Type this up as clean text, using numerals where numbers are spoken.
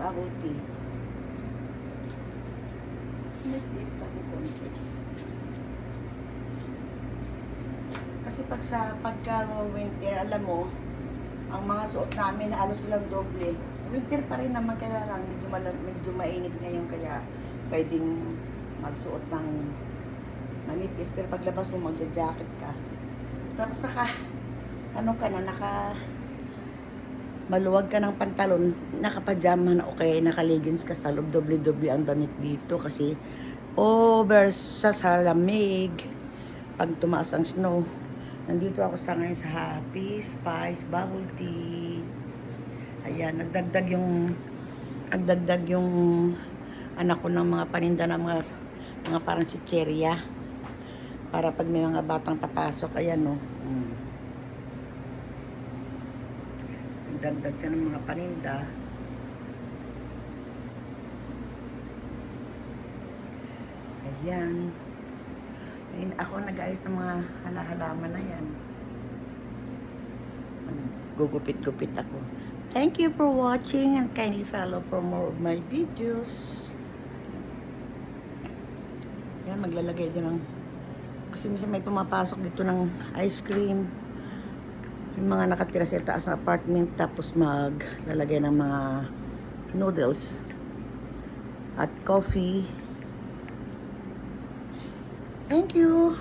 bubble tea. Lit-lit pa ko konti. Kasi pagka winter, alam mo, ang mga suot namin halos silang doble. Winter pa rin naman, kaya lang medyo mainit ngayon, kaya pwedeng magsuot ng manipis, pero paglabas mo magja-jacket ka. Tapos maluwag ka ng pantalon, nakapajama na, okay, nakaligins ka sa loob, doble-doble ang damit dito kasi over sa lamig pag tumaas ang snow. Nandito ako ngayon sa Happy Spice Bubble Tea. Ayan, nagdagdag yung anak ko ng mga paninda ng mga parang chicheria para pag may mga batang papasok. Ayan, no. Nagdagdag siya ng mga paninda. Ayan. Ako nag-ayos ng mga halaman na yan. Gugupit-gupit ako. Thank you for watching and kindly follow for more of my videos. Yan, maglalagay din ng, kasi minsan may pumapasok dito ng ice cream. Yung mga nakatira sa taas ng apartment, tapos maglalagay ng mga noodles at coffee. Thank you.